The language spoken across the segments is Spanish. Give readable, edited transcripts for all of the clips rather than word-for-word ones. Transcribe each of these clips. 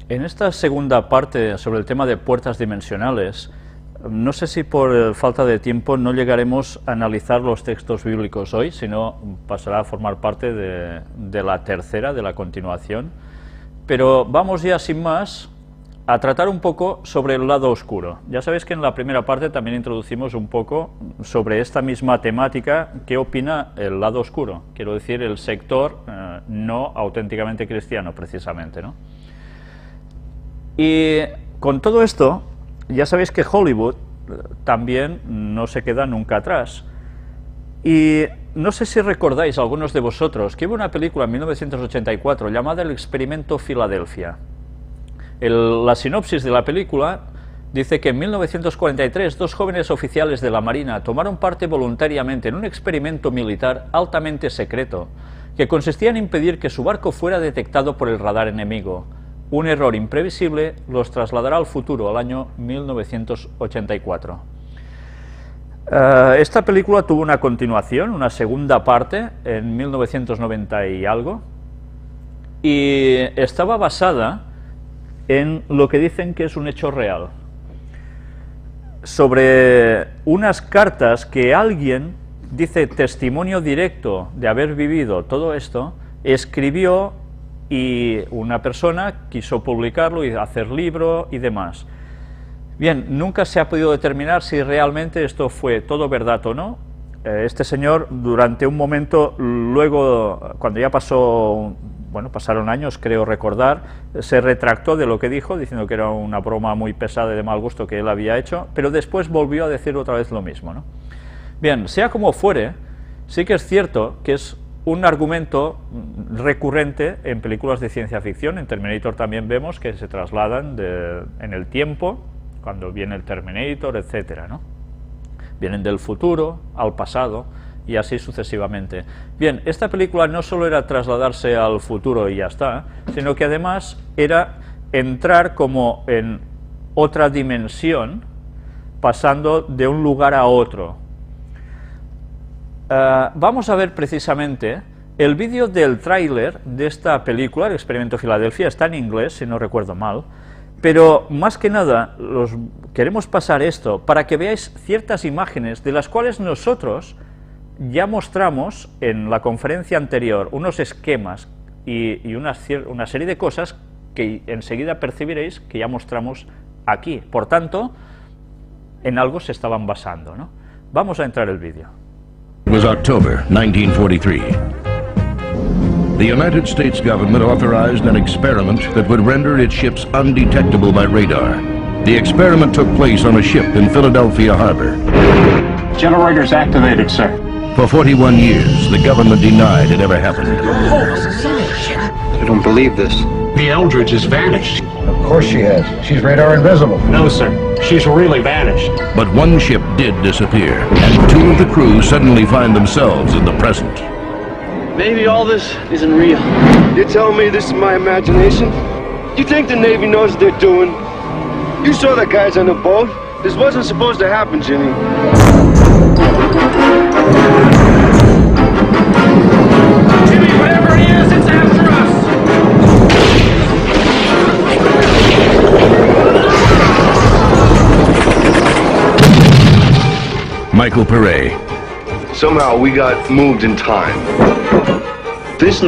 En esta segunda parte sobre el tema de puertas dimensionales, no sé si por falta de tiempo no llegaremos a analizar los textos bíblicos hoy, sino pasará a formar parte de la tercera, de la continuación. Pero vamos ya sin más a tratar un poco sobre el lado oscuro. Ya sabéis que en la primera parte también introducimos un poco sobre esta misma temática, qué opina el lado oscuro, quiero decir el sector no auténticamente cristiano precisamente, ¿no? Y con todo esto, ya sabéis que Hollywood también no se queda nunca atrás. Y no sé si recordáis, algunos de vosotros, que hubo una película en 1984 llamada El Experimento Filadelfia. La sinopsis de la película dice que en 1943 dos jóvenes oficiales de la Marina tomaron parte voluntariamente en un experimento militar altamente secreto que consistía en impedir que su barco fuera detectado por el radar enemigo. Un error imprevisible los trasladará al futuro, al año 1984. Esta película tuvo una continuación, una segunda parte, en 1990 y algo, y estaba basada en lo que dicen que es un hecho real, sobre unas cartas que alguien, dice testimonio directo de haber vivido todo esto, escribió y una persona quiso publicarlo y hacer libro y demás. Bien, nunca se ha podido determinar si realmente esto fue todo verdad o no. Este señor durante un momento, luego cuando ya pasó, bueno, pasaron años creo recordar, se retractó de lo que dijo, diciendo que era una broma muy pesada y de mal gusto que él había hecho, pero después volvió a decir otra vez lo mismo, ¿no? Bien, sea como fuere, sí que es cierto que es un argumento recurrente en películas de ciencia ficción. En Terminator también vemos que se trasladan en el tiempo, cuando viene el Terminator, etcétera, ¿no? Vienen del futuro al pasado y así sucesivamente. Bien, esta película no solo era trasladarse al futuro y ya está, sino que además era entrar como en otra dimensión, pasando de un lugar a otro. Vamos a ver precisamente el vídeo del tráiler de esta película, El Experimento Filadelfia. Está en inglés, si no recuerdo mal, pero más que nada queremos pasar esto para que veáis ciertas imágenes de las cuales nosotros ya mostramos en la conferencia anterior unos esquemas y una serie de cosas que enseguida percibiréis que ya mostramos aquí. Por tanto, en algo se estaban basando, ¿no? Vamos a entrar el vídeo. It was October 1943. The United States government authorized an experiment that would render its ships undetectable by radar. The experiment took place on a ship in Philadelphia Harbor. Generators activated, sir. For 41 years, the government denied it ever happened. I don't believe this. The Eldridge has vanished. Of course she has. She's radar invisible. No, sir. She's really vanished. But one ship did disappear, and two of the crew suddenly find themselves in the present. Maybe all this isn't real. You're telling me this is my imagination? You think the Navy knows what they're doing? You saw the guys on the boat. This wasn't supposed to happen, Jimmy. Jimmy, whatever he is, it's after us! Michael Pere. Somehow we got moved in time. This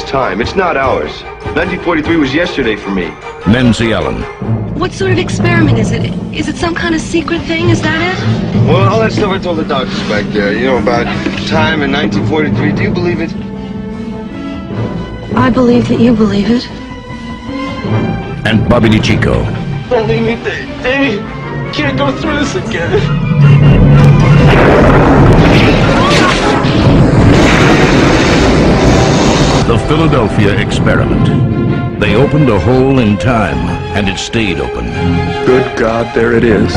time, it's not ours. 1943 was yesterday for me. Nancy Allen. What sort of experiment is it? Is it some kind of secret thing? Is that it? Well, all that stuff I told the doctors back there, you know, about time in 1943, do you believe it? I believe that you believe it. And Bobby DiCicco. Don't leave me, Davey. Can't go through this again. The Philadelphia Experiment. They opened a hole in time, and it stayed open. Good God, there it is.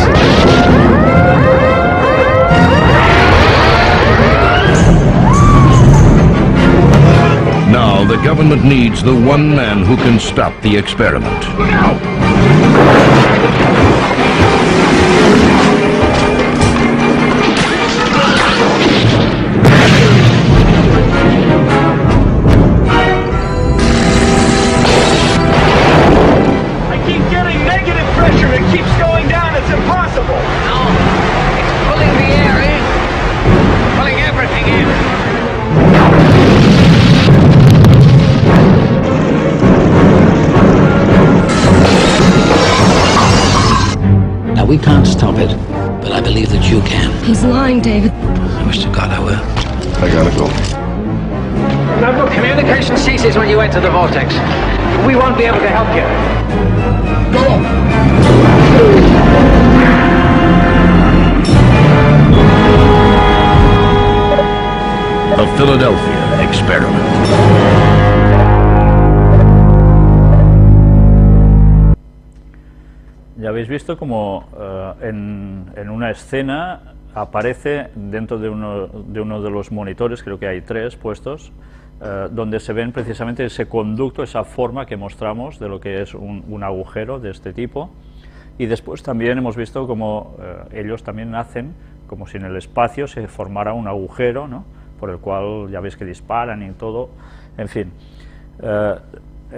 Now the government needs the one man who can stop the experiment. Look out! we can't stop it, but I believe that you can. He's lying, David. I wish to God I were. I gotta go. Now look, communication ceases when you enter the vortex. We won't be able to help you. The Philadelphia Experiment. Ya habéis visto como en una escena aparece dentro de uno de los monitores, creo que hay 3 puestos, donde se ven precisamente ese conducto, esa forma que mostramos de lo que es un agujero de este tipo. Y después también hemos visto como ellos también hacen como si en el espacio se formara un agujero, ¿no?, por el cual ya veis que disparan y todo, en fin.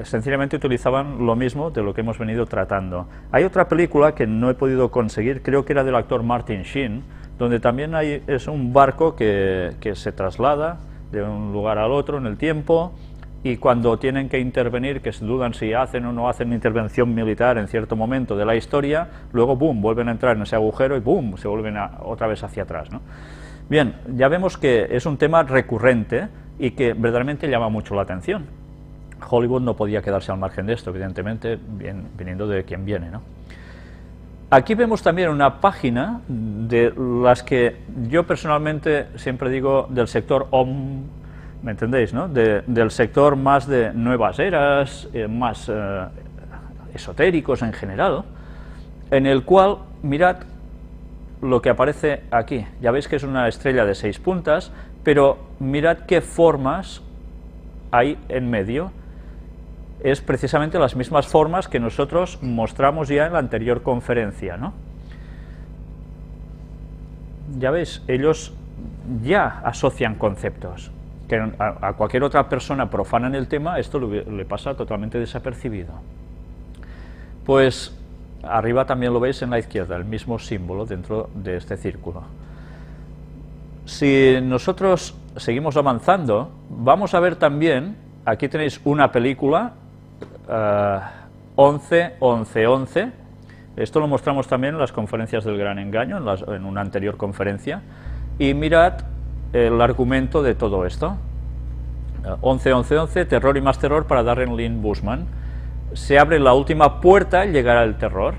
Sencillamente utilizaban lo mismo de lo que hemos venido tratando. Hay otra película que no he podido conseguir, creo que era del actor Martin Sheen, donde también es un barco que se traslada de un lugar al otro en el tiempo, y cuando tienen que intervenir, que se dudan si hacen o no hacen intervención militar en cierto momento de la historia, luego boom, vuelven a entrar en ese agujero y boom, se vuelven otra vez hacia atrás, ¿no? Bien, ya vemos que es un tema recurrente y que verdaderamente llama mucho la atención. Hollywood no podía quedarse al margen de esto, evidentemente, viniendo de quien viene, ¿no? Aquí vemos también una página de las que yo personalmente siempre digo del sector ¿me entendéis, no? Del sector más de nuevas eras, más esotéricos en general, en el cual, mirad lo que aparece aquí. Ya veis que es una estrella de 6 puntas, pero mirad qué formas hay en medio. Es precisamente las mismas formas que nosotros mostramos ya en la anterior conferencia, ¿no? Ya veis, ellos ya asocian conceptos, que a cualquier otra persona profana en el tema esto le pasa totalmente desapercibido. Pues arriba también lo veis en la izquierda, el mismo símbolo dentro de este círculo. Si nosotros seguimos avanzando, vamos a ver también, aquí tenéis una película, 11-11-11, esto lo mostramos también en las conferencias del Gran Engaño, en una anterior conferencia, y mirad el argumento de todo esto. 11-11-11, terror y más terror para Darren Lynn Bousman. Se abre la última puerta y llegará el terror.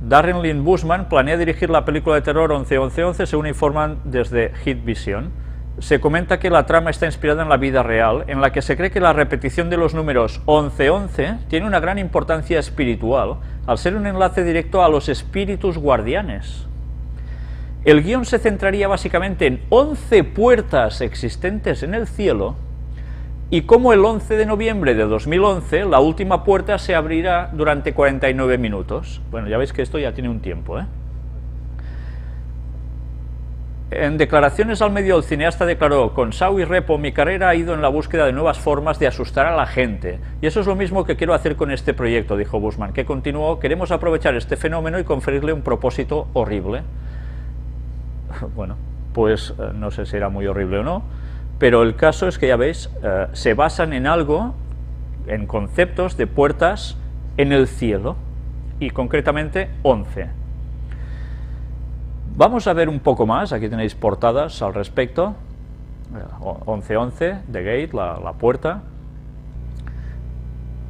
Darren Lynn Bousman planea dirigir la película de terror 11-11-11, según informan desde Hit Vision. Se comenta que la trama está inspirada en la vida real, en la que se cree que la repetición de los números 11-11 tiene una gran importancia espiritual, al ser un enlace directo a los espíritus guardianes. El guión se centraría básicamente en 11 puertas existentes en el cielo, y como el 11 de noviembre de 2011, la última puerta se abrirá durante 49 minutos. Bueno, ya veis que esto ya tiene un tiempo, ¿eh? En declaraciones al medio, el cineasta declaró: con Saw y Repo mi carrera ha ido en la búsqueda de nuevas formas de asustar a la gente, y eso es lo mismo que quiero hacer con este proyecto, dijo Bousman, que continuó: queremos aprovechar este fenómeno y conferirle un propósito horrible. Bueno, pues no sé si era muy horrible o no, pero el caso es que ya veis, se basan en algo, en conceptos de puertas en el cielo, y concretamente 11. Vamos a ver un poco más, aquí tenéis portadas al respecto. 11-11, The Gate, la puerta.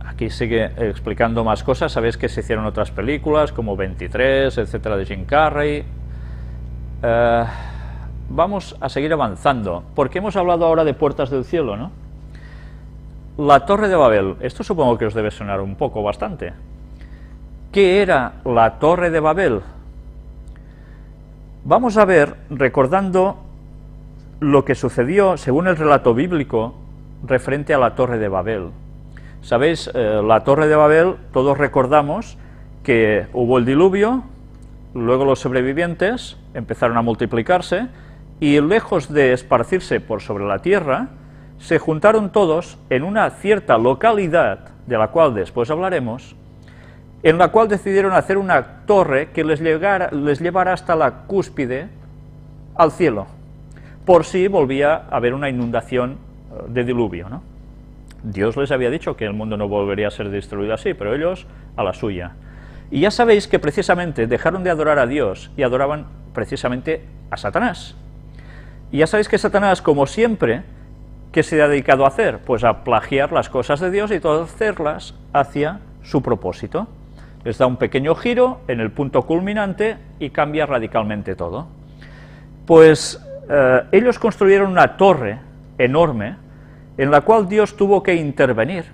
Aquí sigue explicando más cosas, sabéis que se hicieron otras películas, como 23, etcétera, de Jim Carrey. Vamos a seguir avanzando, porque hemos hablado ahora de puertas del cielo, ¿no? La Torre de Babel, esto supongo que os debe sonar un poco, bastante. ¿Qué era la Torre de Babel? Vamos a ver, recordando lo que sucedió según el relato bíblico referente a la Torre de Babel. Sabéis, la Torre de Babel, todos recordamos que hubo el diluvio, luego los sobrevivientes empezaron a multiplicarse, y lejos de esparcirse por sobre la tierra, se juntaron todos en una cierta localidad, de la cual después hablaremos, en la cual decidieron hacer una torre que les llevara hasta la cúspide al cielo, por si volvía a haber una inundación de diluvio, ¿no? Dios les había dicho que el mundo no volvería a ser destruido así, pero ellos a la suya. Y ya sabéis que precisamente dejaron de adorar a Dios y adoraban precisamente a Satanás. Y ya sabéis que Satanás, como siempre, ¿qué se ha dedicado a hacer? Pues a plagiar las cosas de Dios y torcerlas hacia su propósito. Les da un pequeño giro en el punto culminante y cambia radicalmente todo. Pues ellos construyeron una torre enorme en la cual Dios tuvo que intervenir.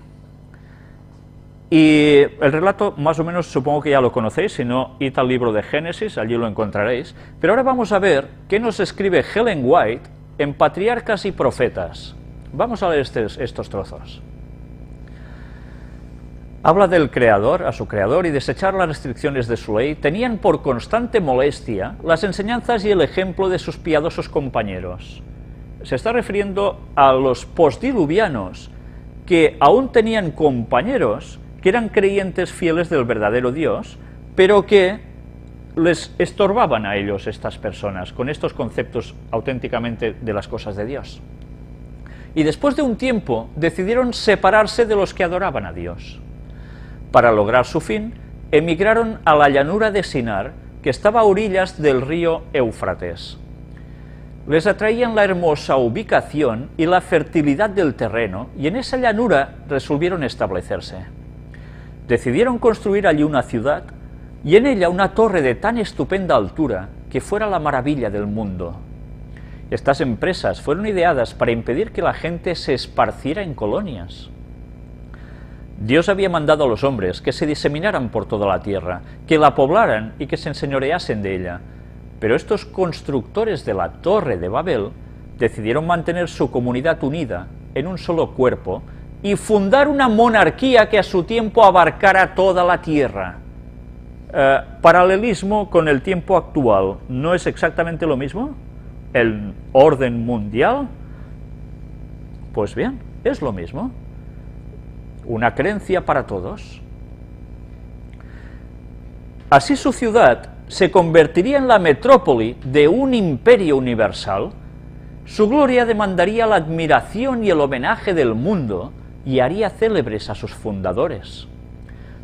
Y el relato, más o menos, supongo que ya lo conocéis, si no, id al libro de Génesis, allí lo encontraréis. Pero ahora vamos a ver qué nos escribe Ellen White en Patriarcas y Profetas. Vamos a leer estos trozos. Habla del Creador, a su Creador, y desechar las restricciones de su ley, tenían por constante molestia las enseñanzas y el ejemplo de sus piadosos compañeros. Se está refiriendo a los postdiluvianos, que aún tenían compañeros que eran creyentes fieles del verdadero Dios, pero que les estorbaban a ellos estas personas, con estos conceptos auténticamente de las cosas de Dios. Y después de un tiempo decidieron separarse de los que adoraban a Dios. Para lograr su fin, emigraron a la llanura de Sinar, que estaba a orillas del río Éufrates. Les atraían la hermosa ubicación y la fertilidad del terreno, y en esa llanura resolvieron establecerse. Decidieron construir allí una ciudad, y en ella una torre de tan estupenda altura que fuera la maravilla del mundo. Estas empresas fueron ideadas para impedir que la gente se esparciera en colonias. Dios había mandado a los hombres que se diseminaran por toda la tierra, que la poblaran y que se enseñoreasen de ella. Pero estos constructores de la Torre de Babel decidieron mantener su comunidad unida en un solo cuerpo y fundar una monarquía que a su tiempo abarcara toda la tierra. Paralelismo con el tiempo actual, ¿no es exactamente lo mismo? ¿El orden mundial? Pues bien, es lo mismo. Una creencia para todos. Así su ciudad se convertiría en la metrópoli de un imperio universal. Su gloria demandaría la admiración y el homenaje del mundo y haría célebres a sus fundadores.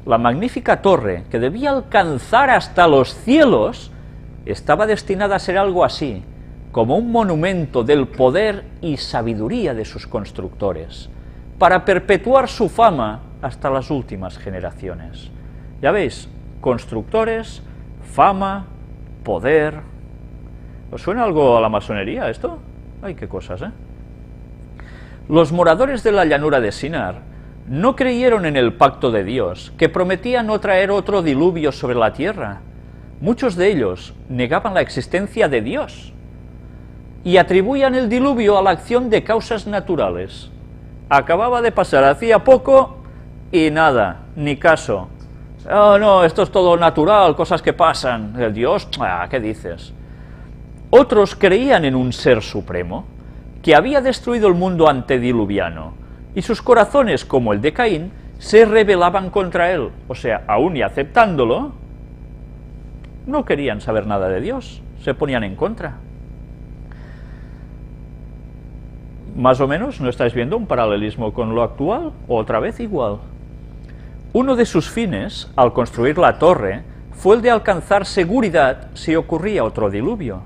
La magnífica torre, que debía alcanzar hasta los cielos, estaba destinada a ser algo así, como un monumento del poder y sabiduría de sus constructores, para perpetuar su fama hasta las últimas generaciones. Ya veis, constructores, fama, poder. ¿Os suena algo a la masonería esto? Ay, qué cosas, ¿eh? Los moradores de la llanura de Sinar no creyeron en el pacto de Dios, que prometía no traer otro diluvio sobre la tierra. Muchos de ellos negaban la existencia de Dios y atribuían el diluvio a la acción de causas naturales. Acababa de pasar hacía poco y nada, ni caso. Oh, no, esto es todo natural, cosas que pasan. El Dios, ¿qué dices? Otros creían en un ser supremo que había destruido el mundo antediluviano, y sus corazones, como el de Caín, se rebelaban contra él. O sea, aún y aceptándolo, no querían saber nada de Dios, se ponían en contra. Más o menos, ¿no estáis viendo un paralelismo con lo actual? Otra vez igual. Uno de sus fines, al construir la torre, fue el de alcanzar seguridad si ocurría otro diluvio.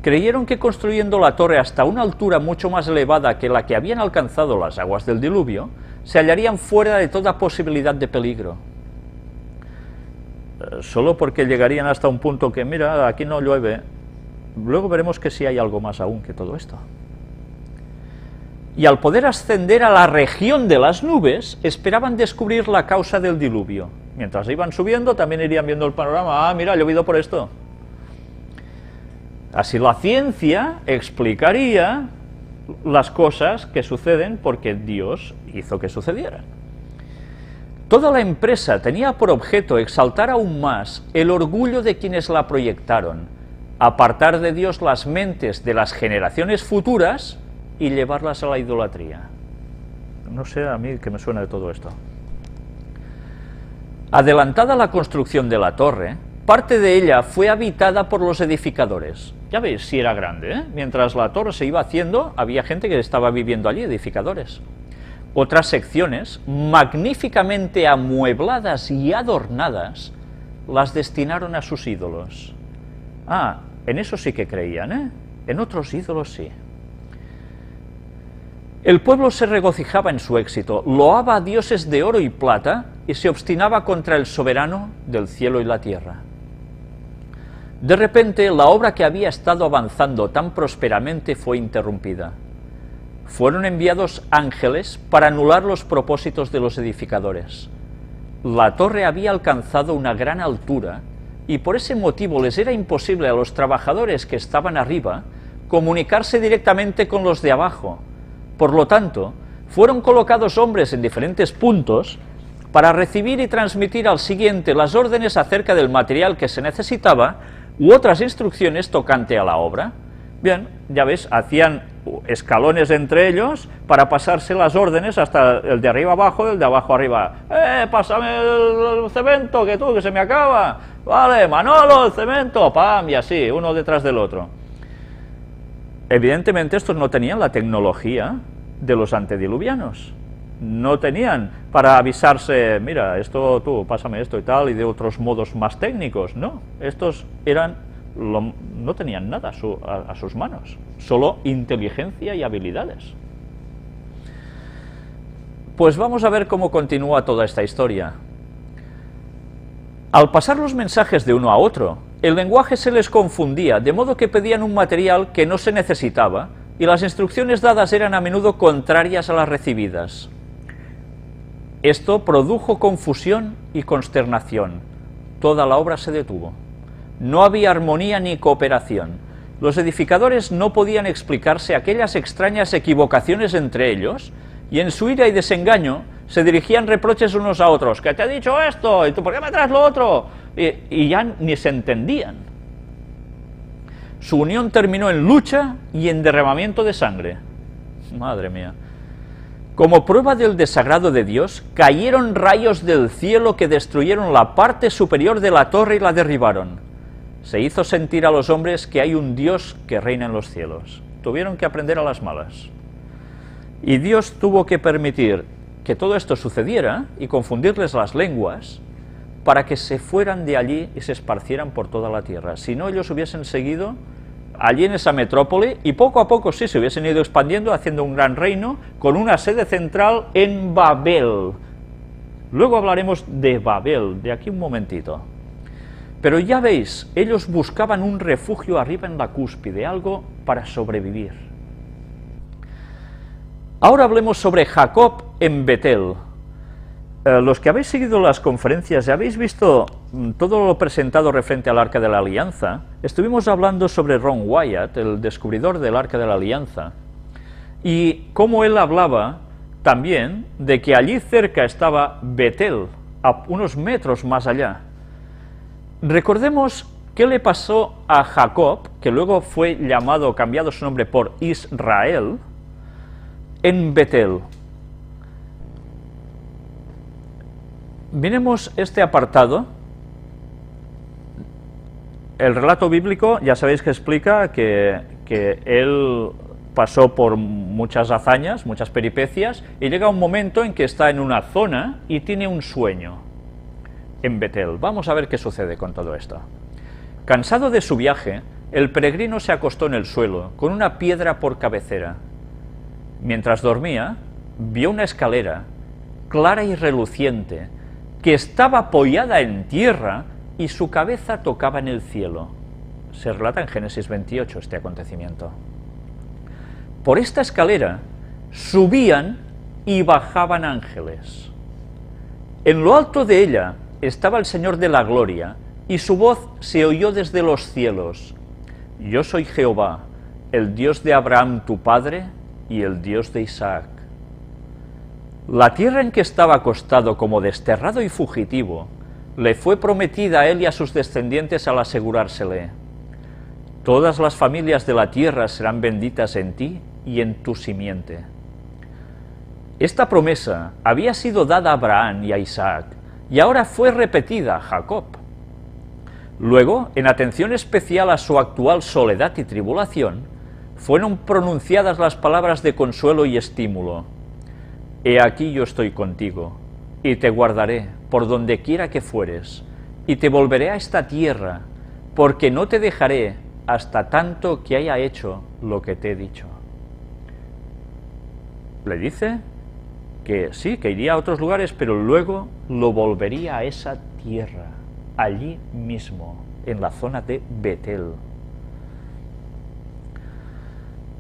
Creyeron que construyendo la torre hasta una altura mucho más elevada que la que habían alcanzado las aguas del diluvio, se hallarían fuera de toda posibilidad de peligro. Solo porque llegarían hasta un punto que, mira, aquí no llueve. Luego veremos que sí hay algo más aún que todo esto. Y al poder ascender a la región de las nubes, esperaban descubrir la causa del diluvio. Mientras iban subiendo, también irían viendo el panorama. Ah, mira, ha llovido por esto. Así la ciencia explicaría las cosas que suceden porque Dios hizo que sucedieran. Toda la empresa tenía por objeto exaltar aún más el orgullo de quienes la proyectaron, apartar de Dios las mentes de las generaciones futuras y llevarlas a la idolatría. No sé a mí qué me suena de todo esto. Adelantada la construcción de la torre, parte de ella fue habitada por los edificadores. Ya veis, si era grande, ¿eh? Mientras la torre se iba haciendo, había gente que estaba viviendo allí, edificadores. Otras secciones, magníficamente amuebladas y adornadas, las destinaron a sus ídolos. Ah, en eso sí que creían, ¿eh? En otros ídolos sí. El pueblo se regocijaba en su éxito, loaba a dioses de oro y plata y se obstinaba contra el soberano del cielo y la tierra. De repente, la obra que había estado avanzando tan prósperamente fue interrumpida. Fueron enviados ángeles para anular los propósitos de los edificadores. La torre había alcanzado una gran altura y por ese motivo les era imposible a los trabajadores que estaban arriba comunicarse directamente con los de abajo. Por lo tanto, fueron colocados hombres en diferentes puntos para recibir y transmitir al siguiente las órdenes acerca del material que se necesitaba u otras instrucciones tocante a la obra. Bien, ya ves, hacían escalones entre ellos para pasarse las órdenes hasta el de arriba abajo, el de abajo arriba. Pásame el cemento, que se me acaba. Vale, Manolo, el cemento, pam, y así, uno detrás del otro. Evidentemente estos no tenían la tecnología de los antediluvianos. No tenían para avisarse, mira, esto tú, pásame esto y tal, y de otros modos más técnicos. No, estos no tenían nada a sus manos, solo inteligencia y habilidades. Pues vamos a ver cómo continúa toda esta historia. Al pasar los mensajes de uno a otro, el lenguaje se les confundía, de modo que pedían un material que no se necesitaba, y las instrucciones dadas eran a menudo contrarias a las recibidas. Esto produjo confusión y consternación. Toda la obra se detuvo. No había armonía ni cooperación. Los edificadores no podían explicarse aquellas extrañas equivocaciones entre ellos, y en su ira y desengaño se dirigían reproches unos a otros. ¿Qué te ha dicho esto? ¿Y tú por qué me traes lo otro? Y ya ni se entendían. Su unión terminó en lucha y en derramamiento de sangre. Madre mía. Como prueba del desagrado de Dios, cayeron rayos del cielo que destruyeron la parte superior de la torre y la derribaron. Se hizo sentir a los hombres que hay un Dios que reina en los cielos. Tuvieron que aprender a las malas. Y Dios tuvo que permitir que todo esto sucediera y confundirles las lenguas para que se fueran de allí y se esparcieran por toda la tierra. Si no, ellos hubiesen seguido allí en esa metrópoli y poco a poco sí se hubiesen ido expandiendo, haciendo un gran reino con una sede central en Babel. Luego hablaremos de Babel, de aquí un momentito. Pero ya veis, ellos buscaban un refugio arriba en la cúspide, algo para sobrevivir. Ahora hablemos sobre Jacob en Betel. Los que habéis seguido las conferencias y habéis visto todo lo presentado referente al Arca de la Alianza, estuvimos hablando sobre Ron Wyatt, el descubridor del Arca de la Alianza, y cómo él hablaba también de que allí cerca estaba Betel, a unos metros más allá. Recordemos qué le pasó a Jacob, que luego fue cambiado su nombre por Israel, en Betel. Miremos este apartado. El relato bíblico, ya sabéis que explica que él pasó por muchas hazañas, muchas peripecias, y llega un momento en que está en una zona y tiene un sueño en Betel. Vamos a ver qué sucede con todo esto. Cansado de su viaje, el peregrino se acostó en el suelo, con una piedra por cabecera. Mientras dormía, vio una escalera, clara y reluciente, que estaba apoyada en tierra y su cabeza tocaba en el cielo. Se relata en Génesis 28 este acontecimiento. Por esta escalera subían y bajaban ángeles. En lo alto de ella estaba el Señor de la Gloria, y su voz se oyó desde los cielos. Yo soy Jehová, el Dios de Abraham tu padre, y el Dios de Isaac. La tierra en que estaba acostado como desterrado y fugitivo, le fue prometida a él y a sus descendientes al asegurársele: todas las familias de la tierra serán benditas en ti y en tu simiente. Esta promesa había sido dada a Abraham y a Isaac, y ahora fue repetida a Jacob. Luego, en atención especial a su actual soledad y tribulación, fueron pronunciadas las palabras de consuelo y estímulo. He aquí yo estoy contigo, y te guardaré por donde quiera que fueres, y te volveré a esta tierra, porque no te dejaré hasta tanto que haya hecho lo que te he dicho. Le dice que sí, que iría a otros lugares, pero luego lo volvería a esa tierra, allí mismo, en la zona de Betel.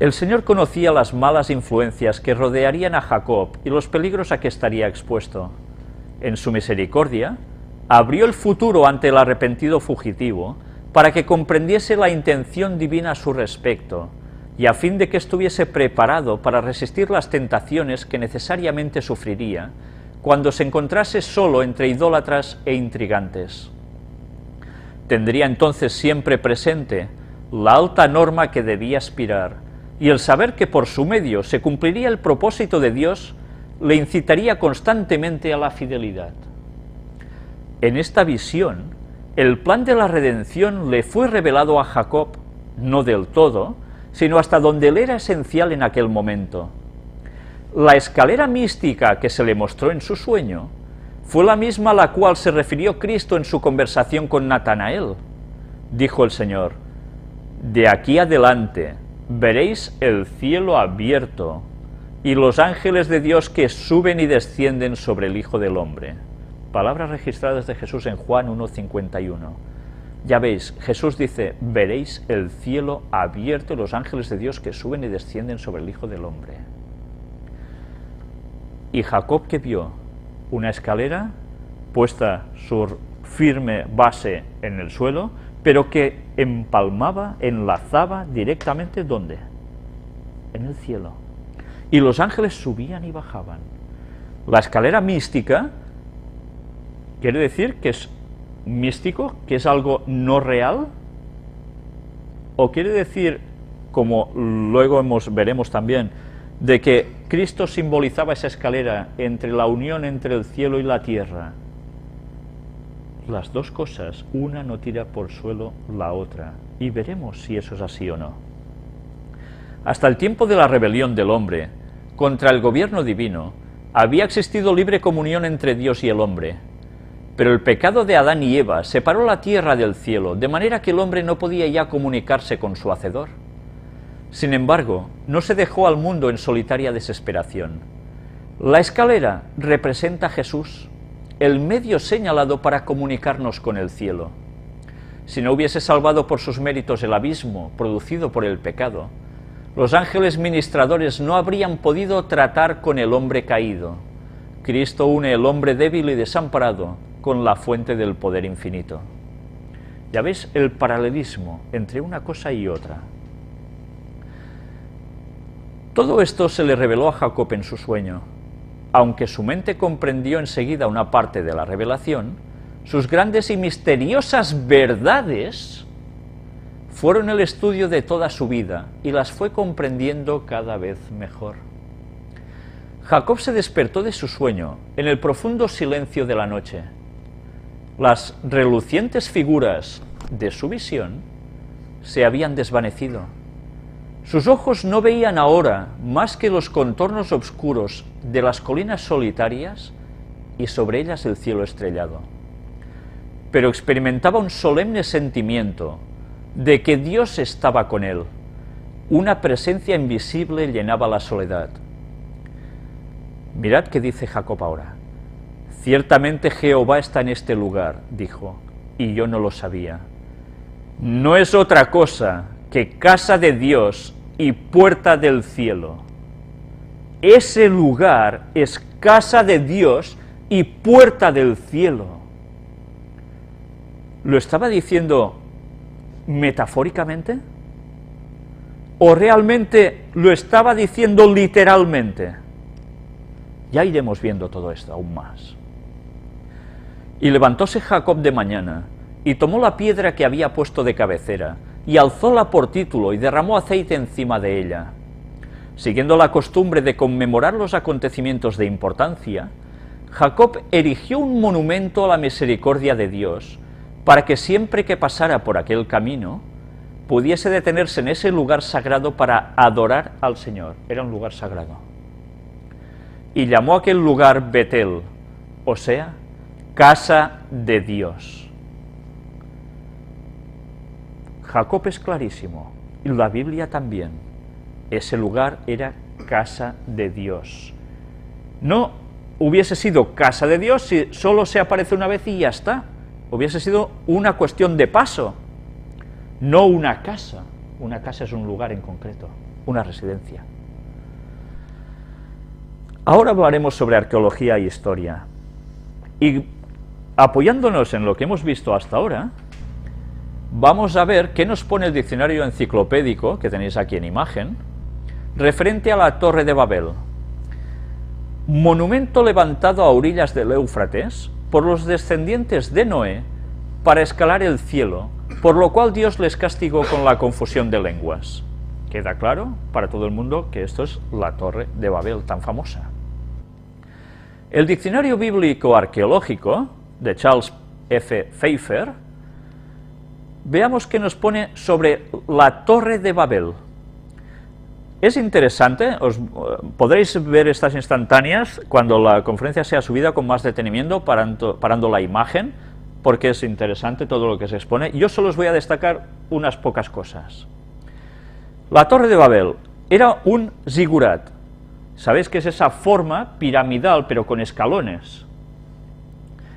El Señor conocía las malas influencias que rodearían a Jacob y los peligros a que estaría expuesto. En su misericordia, abrió el futuro ante el arrepentido fugitivo para que comprendiese la intención divina a su respecto y a fin de que estuviese preparado para resistir las tentaciones que necesariamente sufriría cuando se encontrase solo entre idólatras e intrigantes. Tendría entonces siempre presente la alta norma que debía aspirar, y el saber que por su medio se cumpliría el propósito de Dios le incitaría constantemente a la fidelidad. En esta visión, el plan de la redención le fue revelado a Jacob, no del todo, sino hasta donde le era esencial en aquel momento. La escalera mística que se le mostró en su sueño fue la misma a la cual se refirió Cristo en su conversación con Natanael. Dijo el Señor: «De aquí adelante veréis el cielo abierto y los ángeles de Dios que suben y descienden sobre el Hijo del Hombre». Palabras registradas de Jesús en Juan 1:51. Ya veis, Jesús dice: veréis el cielo abierto y los ángeles de Dios que suben y descienden sobre el Hijo del Hombre. Y Jacob, ¿qué vio? Una escalera puesta su firme base en el suelo, pero que empalmaba, enlazaba directamente, ¿dónde? En el cielo. Y los ángeles subían y bajaban. La escalera mística quiere decir que es místico, que es algo no real, o quiere decir, como luego veremos también, de que Cristo simbolizaba esa escalera entre la unión entre el cielo y la tierra. Las dos cosas, una no tira por suelo la otra, y veremos si eso es así o no. Hasta el tiempo de la rebelión del hombre contra el gobierno divino, había existido libre comunión entre Dios y el hombre, pero el pecado de Adán y Eva separó la tierra del cielo, de manera que el hombre no podía ya comunicarse con su Hacedor. Sin embargo, no se dejó al mundo en solitaria desesperación. La escalera representa a Jesús, el medio señalado para comunicarnos con el cielo. Si no hubiese salvado por sus méritos el abismo producido por el pecado, los ángeles ministradores no habrían podido tratar con el hombre caído. Cristo une el hombre débil y desamparado con la fuente del poder infinito. Ya veis el paralelismo entre una cosa y otra. Todo esto se le reveló a Jacob en su sueño. Aunque su mente comprendió enseguida una parte de la revelación, sus grandes y misteriosas verdades fueron el estudio de toda su vida y las fue comprendiendo cada vez mejor. Jacob se despertó de su sueño en el profundo silencio de la noche. Las relucientes figuras de su visión se habían desvanecido. Sus ojos no veían ahora más que los contornos oscuros de las colinas solitarias y sobre ellas el cielo estrellado. Pero experimentaba un solemne sentimiento de que Dios estaba con él. Una presencia invisible llenaba la soledad. Mirad qué dice Jacob ahora. Ciertamente Jehová está en este lugar, dijo, y yo no lo sabía. No es otra cosa que casa de Dios y puerta del cielo. Ese lugar es casa de Dios y puerta del cielo. ¿Lo estaba diciendo metafóricamente? ¿O realmente lo estaba diciendo literalmente? Ya iremos viendo todo esto aún más. Y levantóse Jacob de mañana, y tomó la piedra que había puesto de cabecera, y alzóla por título, y derramó aceite encima de ella. Siguiendo la costumbre de conmemorar los acontecimientos de importancia, Jacob erigió un monumento a la misericordia de Dios, para que siempre que pasara por aquel camino, pudiese detenerse en ese lugar sagrado para adorar al Señor. Era un lugar sagrado. Y llamó aquel lugar Betel, o sea, casa de Dios. Jacob es clarísimo, y la Biblia también. Ese lugar era casa de Dios. No hubiese sido casa de Dios si solo se aparece una vez y ya está. Hubiese sido una cuestión de paso, no una casa. Una casa es un lugar en concreto, una residencia. Ahora hablaremos sobre arqueología e historia. Y apoyándonos en lo que hemos visto hasta ahora, vamos a ver qué nos pone el diccionario enciclopédico, que tenéis aquí en imagen, referente a la Torre de Babel. Monumento levantado a orillas del Éufrates por los descendientes de Noé para escalar el cielo, por lo cual Dios les castigó con la confusión de lenguas. Queda claro para todo el mundo que esto es la Torre de Babel tan famosa. El Diccionario Bíblico Arqueológico de Charles F. Pfeiffer, veamos qué nos pone sobre la Torre de Babel. Es interesante, podréis ver estas instantáneas cuando la conferencia sea subida con más detenimiento, parando la imagen, porque es interesante todo lo que se expone. Yo solo os voy a destacar unas pocas cosas. La Torre de Babel era un zigurat. Sabéis que es esa forma piramidal, pero con escalones,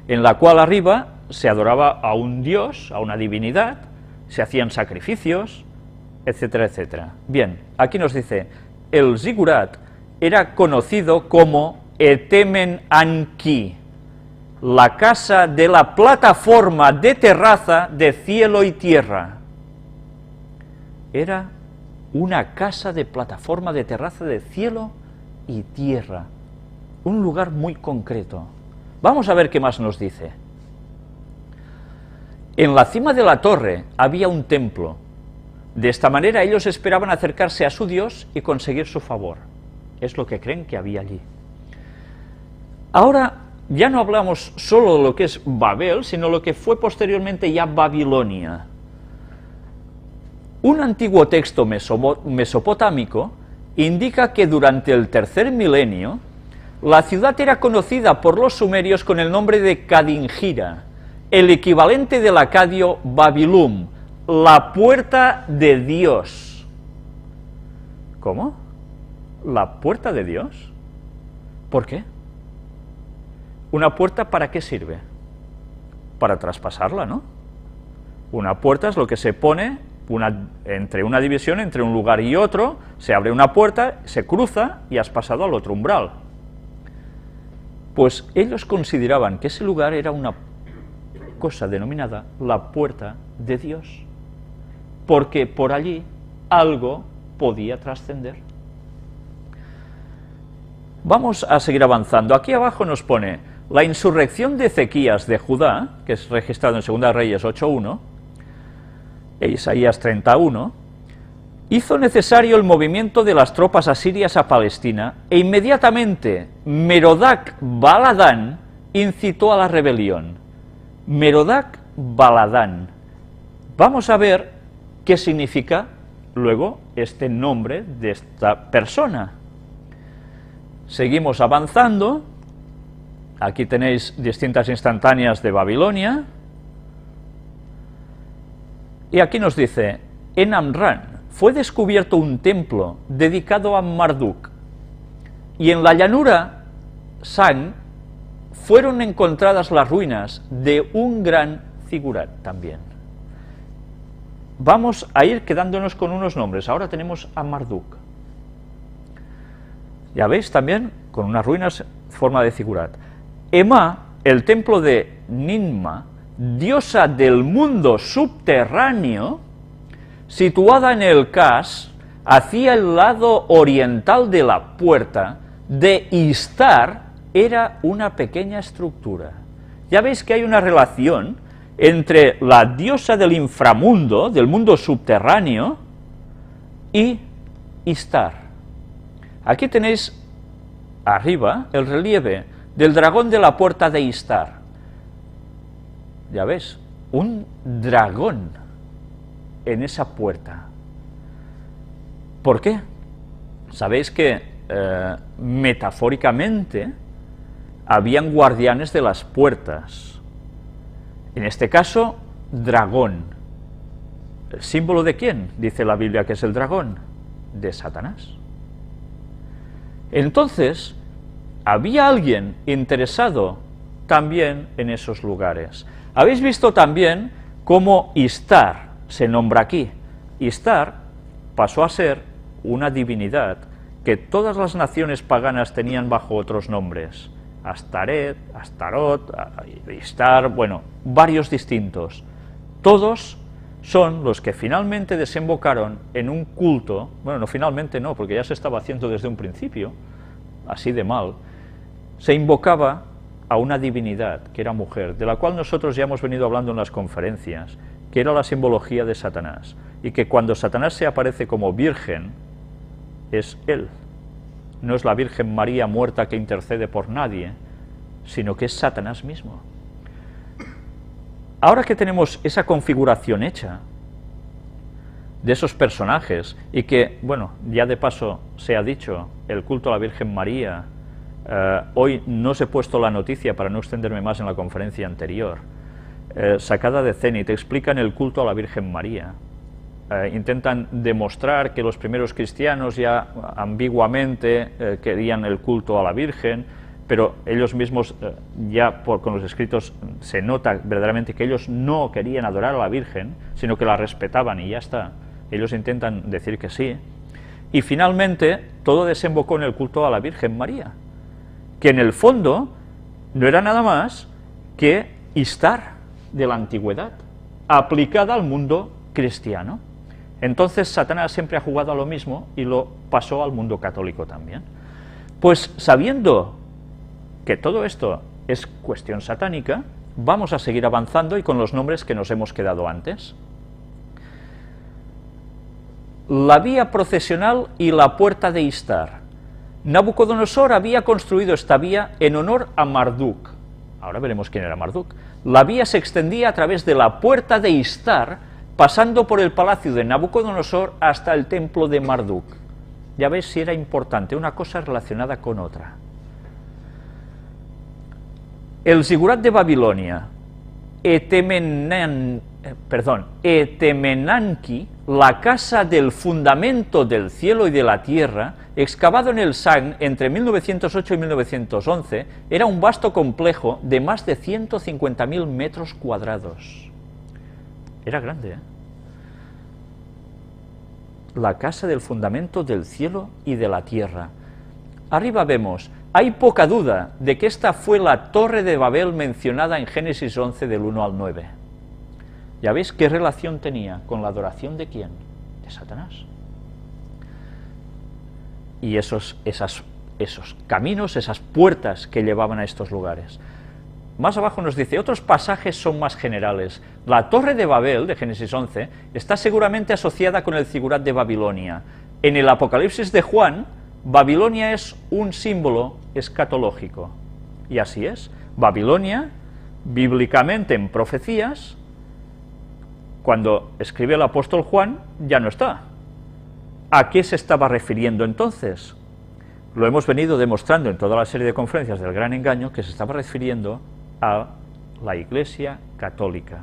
en la cual arriba se adoraba a un dios, a una divinidad, se hacían sacrificios, etcétera, etcétera. Bien, aquí nos dice, el zigurat era conocido como Etemen Anki, la casa de la plataforma de terraza de cielo y tierra. Era una casa de plataforma de terraza de cielo y tierra, un lugar muy concreto. Vamos a ver qué más nos dice. En la cima de la torre había un templo. De esta manera ellos esperaban acercarse a su Dios y conseguir su favor. Es lo que creen que había allí. Ahora ya no hablamos solo de lo que es Babel, sino lo que fue posteriormente ya Babilonia. Un antiguo texto mesopotámico indica que durante el tercer milenio la ciudad era conocida por los sumerios con el nombre de Kadingira, el equivalente del acadio Babilum, la puerta de Dios. ¿Cómo? ¿La puerta de Dios? ¿Por qué? ¿Una puerta para qué sirve? Para traspasarla, ¿no? Una puerta es lo que se pone entre una división, entre un lugar y otro, se abre una puerta, se cruza y has pasado al otro umbral. Pues ellos consideraban que ese lugar era una cosa denominada la puerta de Dios, porque por allí algo podía trascender. Vamos a seguir avanzando. Aquí abajo nos pone la insurrección de Ezequías de Judá, que es registrado en 2 Reyes 8.1, e Isaías 30.1, hizo necesario el movimiento de las tropas asirias a Palestina, e inmediatamente Merodach Baladán incitó a la rebelión. Merodach Baladán. Vamos a ver qué significa luego este nombre de esta persona. Seguimos avanzando. Aquí tenéis distintas instantáneas de Babilonia. Y aquí nos dice, en Amran fue descubierto un templo dedicado a Marduk, y en la llanura San fueron encontradas las ruinas de un gran zigurat también. Vamos a ir quedándonos con unos nombres. Ahora tenemos a Marduk. Ya veis también, con unas ruinas en forma de zigurat. Emá, el templo de Ninma, diosa del mundo subterráneo, situada en el Kas, hacia el lado oriental de la puerta de Istar, era una pequeña estructura. Ya veis que hay una relación entre la diosa del inframundo, del mundo subterráneo, y Istar. Aquí tenéis arriba el relieve del dragón de la puerta de Istar. Ya ves, un dragón en esa puerta. ¿Por qué? Sabéis que metafóricamente habían guardianes de las puertas. En este caso, dragón. ¿Símbolo de quién? Dice la Biblia que es el dragón, de Satanás. Entonces, había alguien interesado también en esos lugares. Habéis visto también cómo Istar se nombra aquí. Istar pasó a ser una divinidad que todas las naciones paganas tenían bajo otros nombres. Astaret, Astarot, Istar, bueno, varios distintos. Todos son los que finalmente desembocaron en un culto, bueno, no finalmente no, porque ya se estaba haciendo desde un principio, así de mal, se invocaba a una divinidad, que era mujer, de la cual nosotros ya hemos venido hablando en las conferencias, que era la simbología de Satanás, y que cuando Satanás se aparece como virgen, es él. No es la Virgen María muerta que intercede por nadie, sino que es Satanás mismo. Ahora que tenemos esa configuración hecha de esos personajes, y que, bueno, ya de paso se ha dicho, el culto a la Virgen María, hoy no os he puesto la noticia para no extenderme más en la conferencia anterior, sacada de Zenit, explican el culto a la Virgen María. Intentan demostrar que los primeros cristianos ya ambiguamente querían el culto a la Virgen, pero ellos mismos con los escritos se nota verdaderamente que ellos no querían adorar a la Virgen, sino que la respetaban y ya está. Ellos intentan decir que sí. Y finalmente todo desembocó en el culto a la Virgen María, que en el fondo no era nada más que Istar de la antigüedad, aplicada al mundo cristiano. Entonces Satanás siempre ha jugado a lo mismo y lo pasó al mundo católico también. Pues sabiendo que todo esto es cuestión satánica, vamos a seguir avanzando y con los nombres que nos hemos quedado antes. La vía procesional y la puerta de Istar. Nabucodonosor había construido esta vía en honor a Marduk. Ahora veremos quién era Marduk. La vía se extendía a través de la puerta de Istar, pasando por el palacio de Nabucodonosor hasta el templo de Marduk. Ya veis si era importante, una cosa relacionada con otra. El Zigurat de Babilonia, Etemenanki, la casa del fundamento del cielo y de la tierra, excavado en el Sang entre 1908 y 1911, era un vasto complejo de más de 150.000 metros cuadrados. Era grande, ¿eh? La casa del fundamento del cielo y de la tierra. Arriba vemos, hay poca duda de que esta fue la torre de Babel mencionada en Génesis 11 del 1 al 9. ¿Ya veis qué relación tenía con la adoración de quién? De Satanás. Y esos caminos, esas puertas que llevaban a estos lugares. Más abajo nos dice, otros pasajes son más generales. La torre de Babel, de Génesis 11, está seguramente asociada con el Zigurat de Babilonia. En el Apocalipsis de Juan, Babilonia es un símbolo escatológico. Y así es. Babilonia, bíblicamente en profecías, cuando escribe el apóstol Juan, ya no está. ¿A qué se estaba refiriendo entonces? Lo hemos venido demostrando en toda la serie de conferencias del Gran Engaño, que se estaba refiriendo a la Iglesia Católica.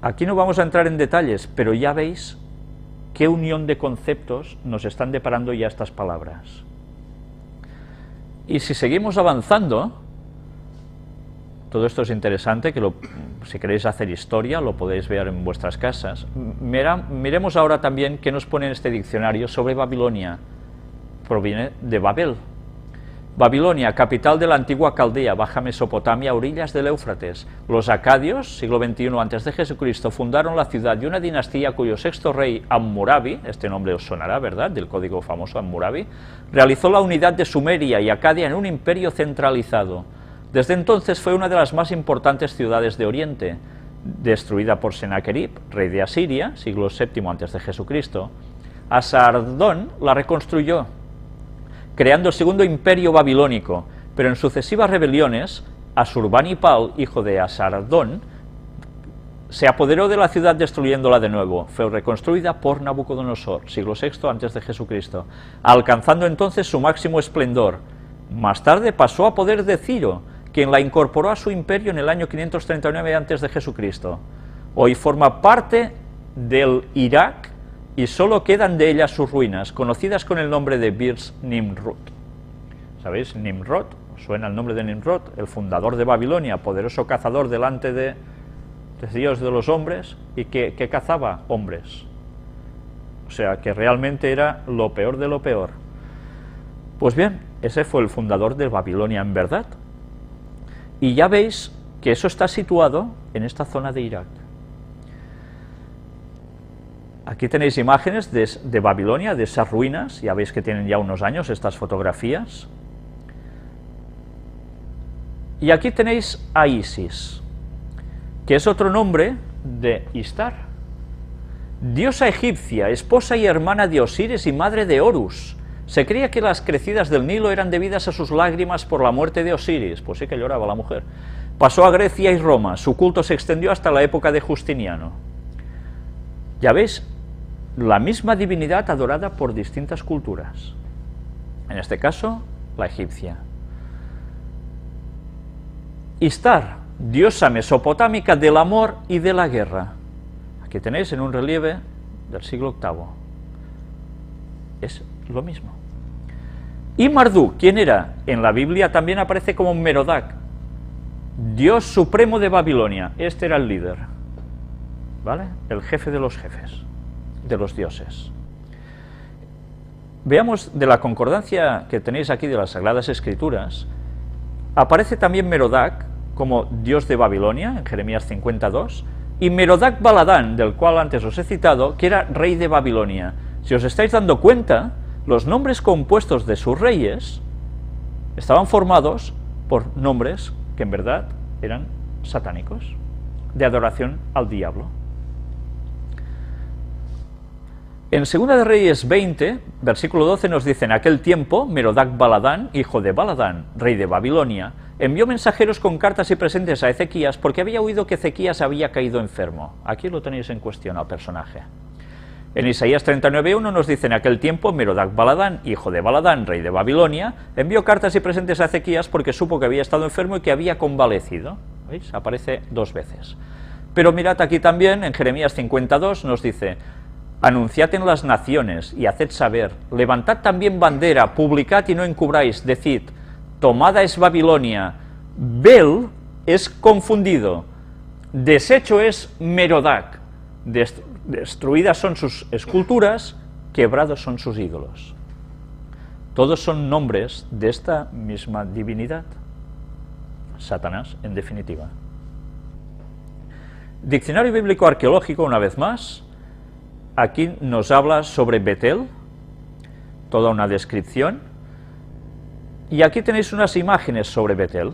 Aquí no vamos a entrar en detalles, pero ya veis qué unión de conceptos nos están deparando ya estas palabras. Y si seguimos avanzando, todo esto es interesante, que si queréis hacer historia, lo podéis ver en vuestras casas. Miremos ahora también qué nos pone en este diccionario sobre Babilonia. Proviene de Babel. Babilonia, capital de la antigua Caldea, Baja Mesopotamia, a orillas del Éufrates. Los acadios, siglo XXI a.C., fundaron la ciudad y una dinastía cuyo sexto rey, Hammurabi, este nombre os sonará, ¿verdad?, del código famoso Hammurabi, realizó la unidad de Sumeria y Acadia en un imperio centralizado. Desde entonces fue una de las más importantes ciudades de Oriente, destruida por Sennacherib, rey de Asiria, siglo VII a.C. Asardón la reconstruyó, creando el segundo imperio babilónico, pero en sucesivas rebeliones, Asurbanipal, hijo de Asardón, se apoderó de la ciudad destruyéndola de nuevo. Fue reconstruida por Nabucodonosor, siglo VI a.C., alcanzando entonces su máximo esplendor. Más tarde pasó a poder de Ciro, quien la incorporó a su imperio en el año 539 a.C. Hoy forma parte del Irak y solo quedan de ella sus ruinas, conocidas con el nombre de Birs Nimrud. ¿Sabéis? Nimrod, suena el nombre de Nimrod, el fundador de Babilonia, poderoso cazador delante de Dios de los hombres, y que cazaba hombres. O sea, que realmente era lo peor de lo peor. Pues bien, ese fue el fundador de Babilonia en verdad. Y ya veis que eso está situado en esta zona de Irak. Aquí tenéis imágenes de Babilonia, de esas ruinas, ya veis que tienen ya unos años estas fotografías. Y aquí tenéis a Isis, que es otro nombre de Istar, diosa egipcia, esposa y hermana de Osiris y madre de Horus. Se creía que las crecidas del Nilo eran debidas a sus lágrimas por la muerte de Osiris, pues sí que lloraba la mujer. Pasó a Grecia y Roma, su culto se extendió hasta la época de Justiniano. Ya veis, la misma divinidad adorada por distintas culturas, en este caso, la egipcia. Istar, diosa mesopotámica del amor y de la guerra. Aquí tenéis en un relieve del siglo VIII. Es lo mismo. Y Marduk, ¿quién era? En la Biblia también aparece como Merodach, dios supremo de Babilonia. Este era el líder, ¿vale? El jefe de los jefes, de los dioses. Veamos de la concordancia que tenéis aquí de las Sagradas Escrituras. Aparece también Merodach como dios de Babilonia, en Jeremías 52, y Merodach Baladán, del cual antes os he citado, que era rey de Babilonia. Si os estáis dando cuenta, los nombres compuestos de sus reyes estaban formados por nombres que en verdad eran satánicos, de adoración al diablo. En 2 de Reyes 20, versículo 12, nos dice: en aquel tiempo, Merodach Baladán, hijo de Baladán, rey de Babilonia, envió mensajeros con cartas y presentes a Ezequías porque había oído que Ezequías había caído enfermo. Aquí lo tenéis en cuestión al personaje. En Isaías 39:1 nos dice: en aquel tiempo, Merodach Baladán, hijo de Baladán, rey de Babilonia, envió cartas y presentes a Ezequías porque supo que había estado enfermo y que había convalecido. ¿Veis? Aparece 2 veces. Pero mirad aquí también, en Jeremías 52, nos dice: anunciad en las naciones y haced saber, levantad también bandera, publicad y no encubráis, decid, tomada es Babilonia, Bel es confundido, deshecho es Merodach, destruidas son sus esculturas, quebrados son sus ídolos. Todos son nombres de esta misma divinidad, Satanás, en definitiva. Diccionario Bíblico Arqueológico, una vez más. Aquí nos habla sobre Betel, toda una descripción, y aquí tenéis unas imágenes sobre Betel.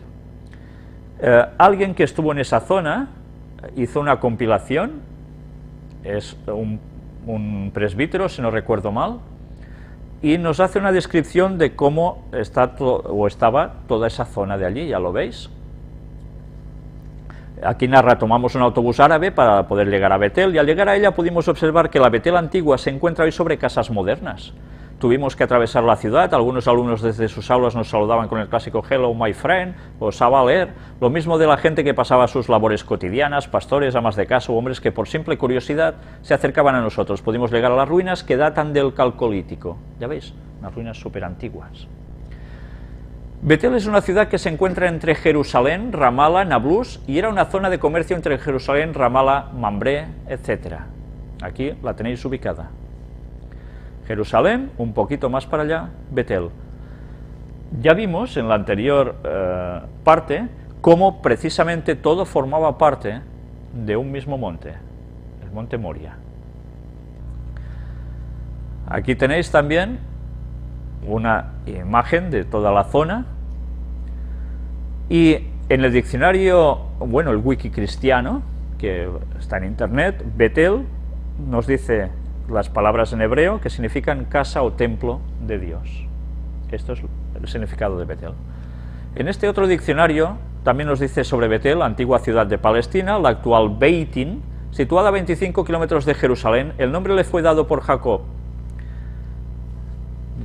Alguien que estuvo en esa zona hizo una compilación, es un presbítero, si no recuerdo mal, y nos hace una descripción de cómo estaba toda esa zona de allí, ya lo veis. Aquí narra: tomamos un autobús árabe para poder llegar a Betel, y al llegar a ella pudimos observar que la Betel antigua se encuentra hoy sobre casas modernas. Tuvimos que atravesar la ciudad, algunos alumnos desde sus aulas nos saludaban con el clásico "Hello my friend" o "Sabaler", lo mismo de la gente que pasaba sus labores cotidianas, pastores, amas de casa o hombres que por simple curiosidad se acercaban a nosotros. Pudimos llegar a las ruinas que datan del Calcolítico, ya veis, unas ruinas súper antiguas. Betel es una ciudad que se encuentra entre Jerusalén, Ramala, Nablus, y era una zona de comercio entre Jerusalén, Ramala, Mambré, etc. Aquí la tenéis ubicada. Jerusalén, un poquito más para allá, Betel. Ya vimos en la anterior parte cómo precisamente todo formaba parte de un mismo monte, el monte Moria. Aquí tenéis también una imagen de toda la zona, y en el diccionario, bueno, el wiki cristiano, que está en internet, Betel nos dice las palabras en hebreo que significan casa o templo de Dios. Esto es el significado de Betel. En este otro diccionario también nos dice sobre Betel, antigua ciudad de Palestina, la actual Beitín, situada a 25 kilómetros de Jerusalén. El nombre le fue dado por Jacob.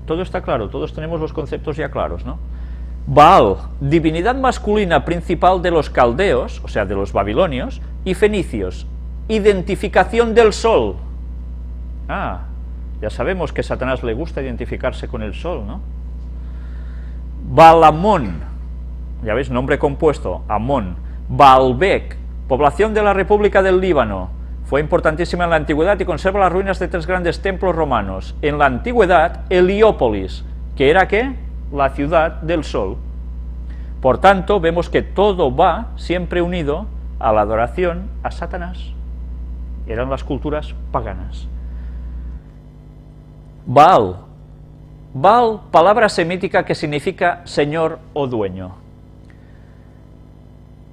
Todo está claro, todos tenemos los conceptos ya claros, ¿no? Baal, divinidad masculina principal de los caldeos, o sea, de los babilonios, y fenicios, identificación del sol. Ah, ya sabemos que a Satanás le gusta identificarse con el sol, ¿no? Balamón, ya veis, nombre compuesto, Amón. Baalbek, población de la República del Líbano, fue importantísima en la antigüedad y conserva las ruinas de 3 grandes templos romanos. En la antigüedad, Heliópolis, que era ¿qué? La ciudad del sol. Por tanto, vemos que todo va siempre unido a la adoración a Satanás. Eran las culturas paganas. Baal. Baal, palabra semítica que significa señor o dueño.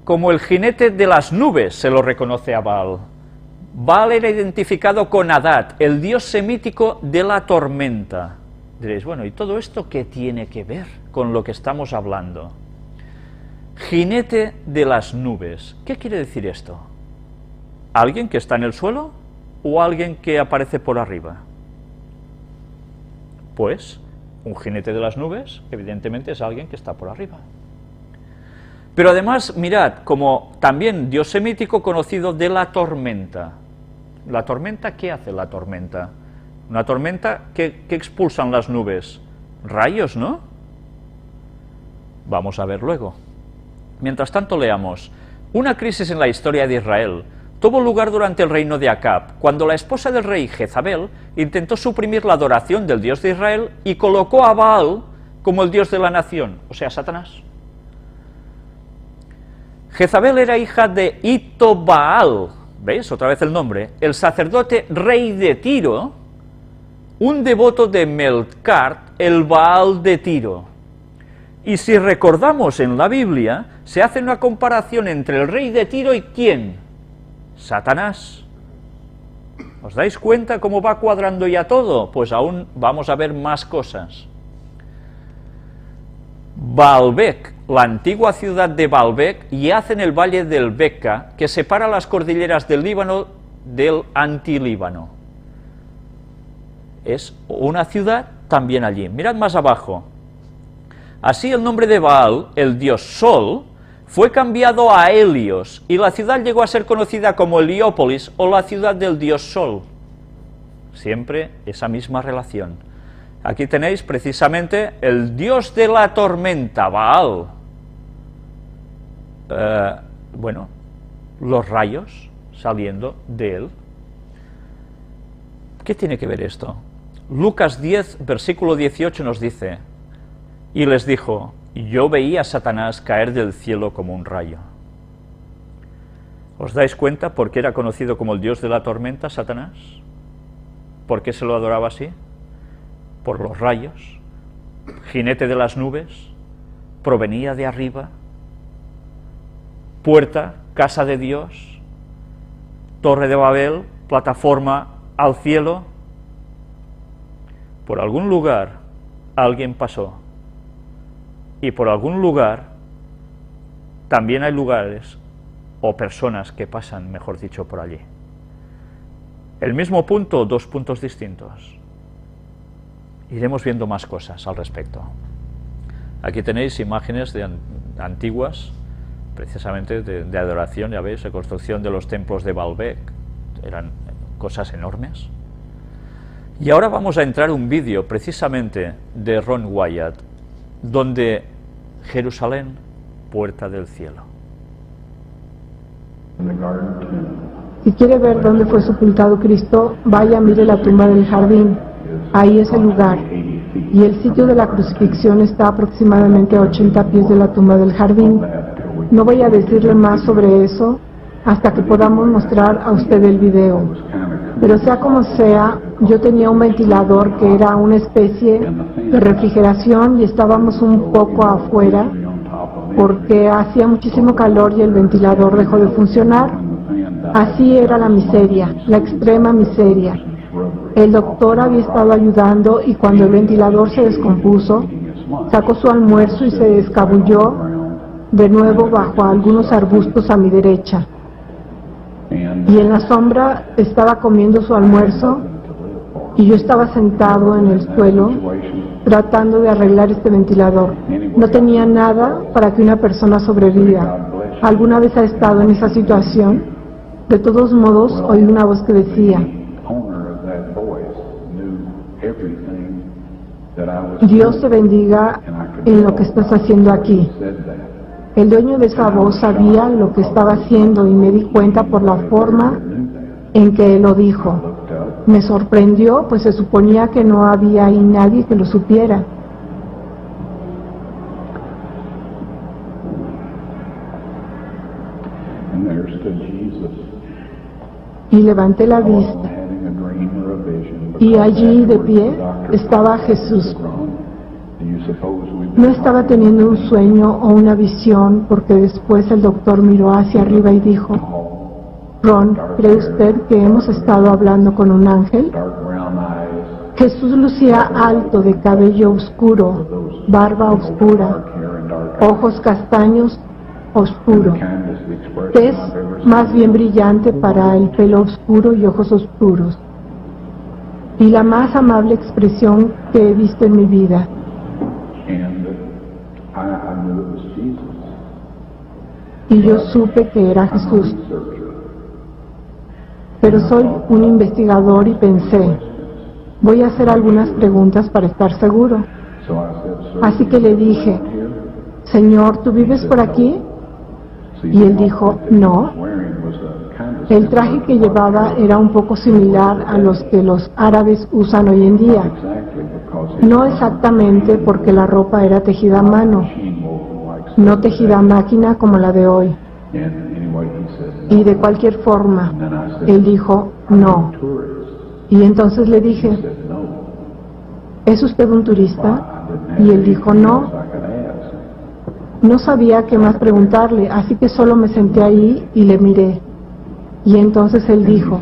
Como el jinete de las nubes se lo reconoce a Baal. Baal era identificado con Adad, el dios semítico de la tormenta. Diréis, bueno, ¿y todo esto qué tiene que ver con lo que estamos hablando? Jinete de las nubes. ¿Qué quiere decir esto? ¿Alguien que está en el suelo o alguien que aparece por arriba? Pues, un jinete de las nubes, evidentemente es alguien que está por arriba. Pero además, mirad, como también dios semítico conocido de la tormenta. ¿La tormenta qué hace la tormenta? Una tormenta, ¿qué expulsan las nubes? Rayos, ¿no? Vamos a ver luego. Mientras tanto leamos, una crisis en la historia de Israel tuvo lugar durante el reino de Acab, cuando la esposa del rey Jezabel intentó suprimir la adoración del Dios de Israel y colocó a Baal como el Dios de la nación, o sea, Satanás. Jezabel era hija de Itobaal, ¿veis? Otra vez el nombre, el sacerdote rey de Tiro, un devoto de Melkart, el Baal de Tiro. Y si recordamos en la Biblia, se hace una comparación entre el rey de Tiro y ¿quién? Satanás. ¿Os dais cuenta cómo va cuadrando ya todo? Pues aún vamos a ver más cosas. Baalbek, la antigua ciudad de Baalbek, yace en el valle del Beca, que separa las cordilleras del Líbano del Antilíbano. Es una ciudad también allí. Mirad más abajo. Así el nombre de Baal, el dios Sol, fue cambiado a Helios, y la ciudad llegó a ser conocida como Heliópolis, o la ciudad del dios Sol. Siempre esa misma relación. Aquí tenéis precisamente el dios de la tormenta, Baal. Bueno, los rayos saliendo de él. ¿Qué tiene que ver esto? Lucas 10, versículo 18 nos dice: y les dijo, yo veía a Satanás caer del cielo como un rayo. ¿Os dais cuenta por qué era conocido como el dios de la tormenta, Satanás? ¿Por qué se lo adoraba así? Por los rayos, jinete de las nubes, provenía de arriba, puerta, casa de Dios, torre de Babel, plataforma al cielo. Por algún lugar alguien pasó, y por algún lugar también hay lugares o personas que pasan, mejor dicho, por allí. El mismo punto, dos puntos distintos. Iremos viendo más cosas al respecto. Aquí tenéis imágenes antiguas, precisamente de adoración, ya veis, de construcción de los templos de Baalbek. Eran cosas enormes. Y ahora vamos a entrar un vídeo precisamente de Ron Wyatt, donde Jerusalén, puerta del cielo. Si quiere ver dónde fue sepultado Cristo, vaya, mire la tumba del jardín. Ahí es el lugar. Y el sitio de la crucifixión está aproximadamente a 80 pies de la tumba del jardín. No voy a decirle más sobre eso hasta que podamos mostrar a usted el video. Pero sea como sea, yo tenía un ventilador que era una especie de refrigeración y estábamos un poco afuera porque hacía muchísimo calor y el ventilador dejó de funcionar. Así era la miseria, la extrema miseria. El doctor había estado ayudando y cuando el ventilador se descompuso, sacó su almuerzo y se escabulló de nuevo bajo algunos arbustos a mi derecha. Y en la sombra estaba comiendo su almuerzo y yo estaba sentado en el suelo tratando de arreglar este ventilador. No tenía nada para que una persona sobreviva. ¿Alguna vez ha estado en esa situación? De todos modos, oí una voz que decía, Dios te bendiga en lo que estás haciendo aquí. El dueño de esa voz sabía lo que estaba haciendo y me di cuenta por la forma en que él lo dijo. Me sorprendió, pues se suponía que no había ahí nadie que lo supiera. Y levanté la vista, y allí de pie estaba Jesús. No estaba teniendo un sueño o una visión, porque después el doctor miró hacia arriba y dijo, Ron, ¿cree usted que hemos estado hablando con un ángel? Jesús lucía alto, de cabello oscuro, barba oscura, ojos castaños oscuro, tez más bien brillante para el pelo oscuro y ojos oscuros, y la más amable expresión que he visto en mi vida. Y yo supe que era Jesús. Pero soy un investigador y pensé, voy a hacer algunas preguntas para estar seguro. Así que le dije, Señor, ¿tú vives por aquí? Y él dijo, no. El traje que llevaba era un poco similar a los que los árabes usan hoy en día. No exactamente, porque la ropa era tejida a mano, no tejida a máquina como la de hoy. Y de cualquier forma, él dijo, no. Y entonces le dije, ¿es usted un turista? Y él dijo, no. No sabía qué más preguntarle, así que solo me senté ahí y le miré. Y entonces él dijo,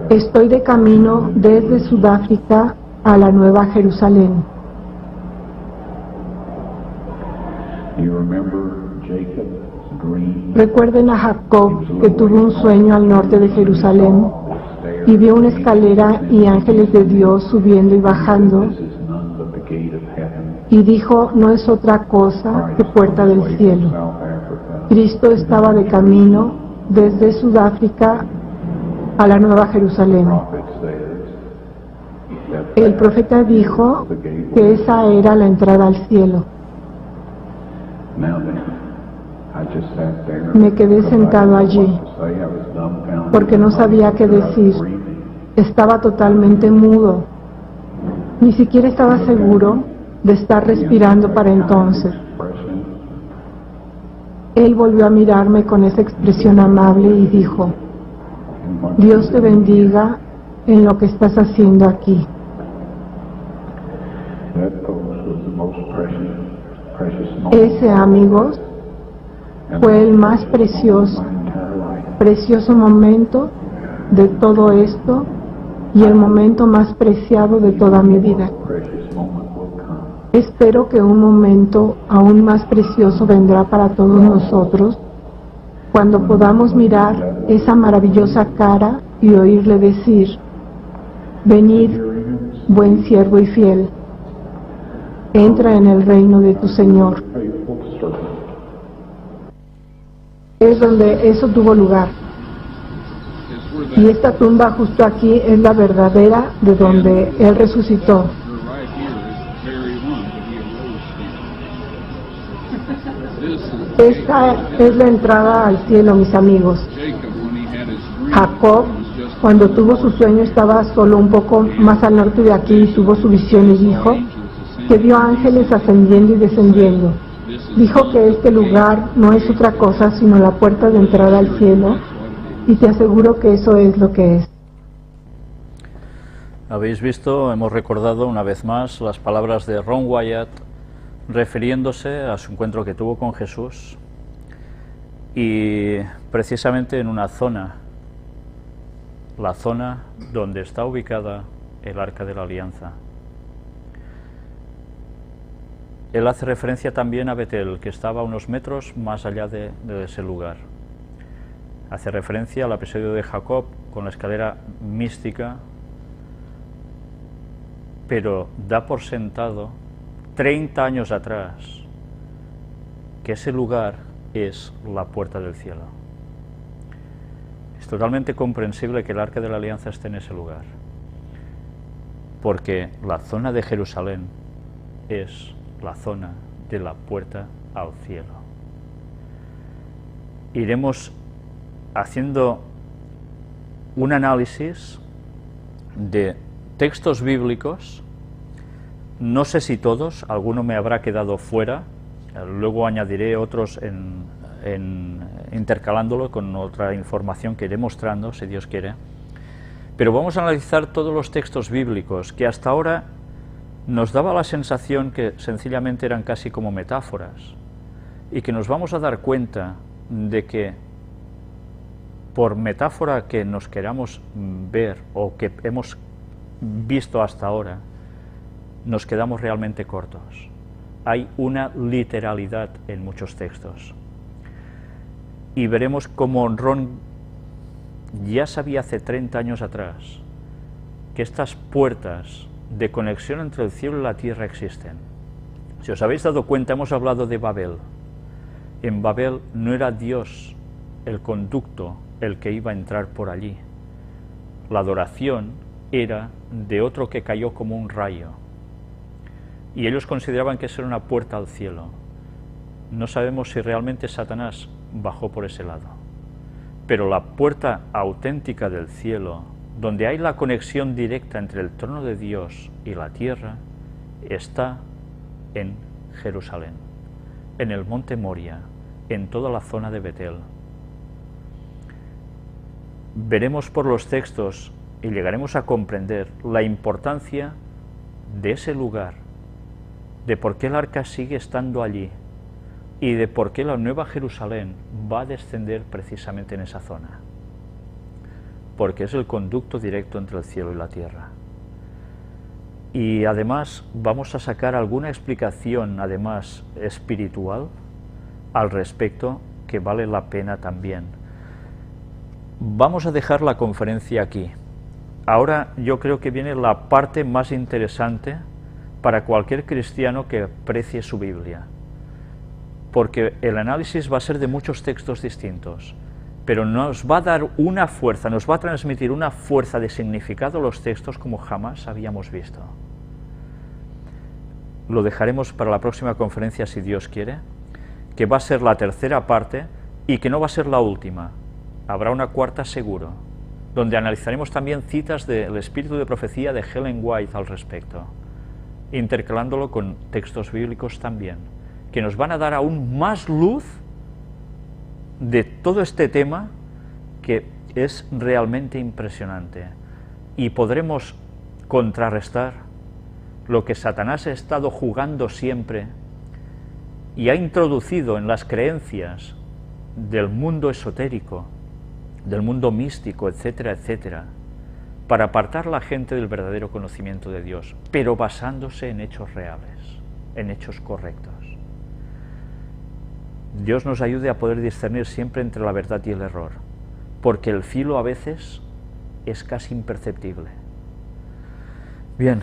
estoy de camino desde Sudáfrica a la Nueva Jerusalén. Recuerden a Jacob, que tuvo un sueño al norte de Jerusalén y vio una escalera y ángeles de Dios subiendo y bajando, y dijo, no es otra cosa que puerta del cielo. Cristo estaba de camino desde Sudáfrica a la Nueva Jerusalén. El profeta dijo que esa era la entrada al cielo. Me quedé sentado allí porque no sabía qué decir. Estaba totalmente mudo. Ni siquiera estaba seguro de estar respirando para entonces. Él volvió a mirarme con esa expresión amable y dijo, Dios te bendiga en lo que estás haciendo aquí. Ese, amigos, fue el más precioso momento de todo esto y el momento más preciado de toda mi vida. Espero que un momento aún más precioso vendrá para todos nosotros cuando podamos mirar esa maravillosa cara y oírle decir, venid, buen siervo y fiel, entra en el reino de tu Señor. Es donde eso tuvo lugar. Y esta tumba justo aquí es la verdadera de donde Él resucitó. Esta es la entrada al cielo, mis amigos. Jacob, cuando tuvo su sueño, estaba solo un poco más al norte de aquí y tuvo su visión y dijo que vio ángeles ascendiendo y descendiendo. Dijo que este lugar no es otra cosa sino la puerta de entrada al cielo, y te aseguro que eso es lo que es. Habéis visto, hemos recordado una vez más las palabras de Ron Wyatt refiriéndose a su encuentro que tuvo con Jesús, y precisamente en una zona, la zona donde está ubicada el Arca de la Alianza. Él hace referencia también a Betel, que estaba a unos metros más allá de ese lugar. Hace referencia al episodio de Jacob con la escalera mística, pero da por sentado 30 años atrás que ese lugar es la puerta del cielo. Es totalmente comprensible que el Arca de la Alianza esté en ese lugar, porque la zona de Jerusalén es la zona de la puerta al cielo. Iremos haciendo un análisis de textos bíblicos, no sé si todos, alguno me habrá quedado fuera, luego añadiré otros intercalándolo con otra información que iré mostrando, si Dios quiere, pero vamos a analizar todos los textos bíblicos que hasta ahora nos daba la sensación que sencillamente eran casi como metáforas, y que nos vamos a dar cuenta de que por metáfora que nos queramos ver o que hemos visto hasta ahora, nos quedamos realmente cortos. Hay una literalidad en muchos textos. Y veremos cómo Ron ya sabía hace 30 años atrás que estas puertas de conexión entre el cielo y la tierra existen. Si os habéis dado cuenta, hemos hablado de Babel. En Babel no era Dios el conducto el que iba a entrar por allí. La adoración era de otro que cayó como un rayo. Y ellos consideraban que eso era una puerta al cielo. No sabemos si realmente Satanás bajó por ese lado. Pero la puerta auténtica del cielo, donde hay la conexión directa entre el trono de Dios y la tierra, está en Jerusalén, en el monte Moria, en toda la zona de Betel. Veremos por los textos y llegaremos a comprender la importancia de ese lugar, de por qué el arca sigue estando allí y de por qué la Nueva Jerusalén va a descender precisamente en esa zona, porque es el conducto directo entre el cielo y la tierra. Y además vamos a sacar alguna explicación, además espiritual, al respecto, que vale la pena también. Vamos a dejar la conferencia aquí. Ahora yo creo que viene la parte más interesante para cualquier cristiano que aprecie su Biblia, porque el análisis va a ser de muchos textos distintos, pero nos va a dar una fuerza, nos va a transmitir una fuerza de significado los textos como jamás habíamos visto. Lo dejaremos para la próxima conferencia, si Dios quiere, que va a ser la tercera parte y que no va a ser la última. Habrá una cuarta seguro, donde analizaremos también citas del espíritu de profecía de Ellen White al respecto, intercalándolo con textos bíblicos también, que nos van a dar aún más luz de todo este tema, que es realmente impresionante, y podremos contrarrestar lo que Satanás ha estado jugando siempre y ha introducido en las creencias del mundo esotérico, del mundo místico, etcétera, etcétera, para apartar a la gente del verdadero conocimiento de Dios, pero basándose en hechos reales, en hechos correctos. Dios nos ayude a poder discernir siempre entre la verdad y el error, porque el filo a veces es casi imperceptible. Bien,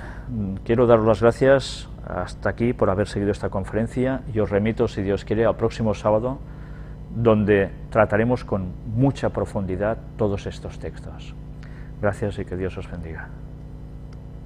quiero daros las gracias hasta aquí por haber seguido esta conferencia y os remito, si Dios quiere, al próximo sábado, donde trataremos con mucha profundidad todos estos textos. Gracias y que Dios os bendiga.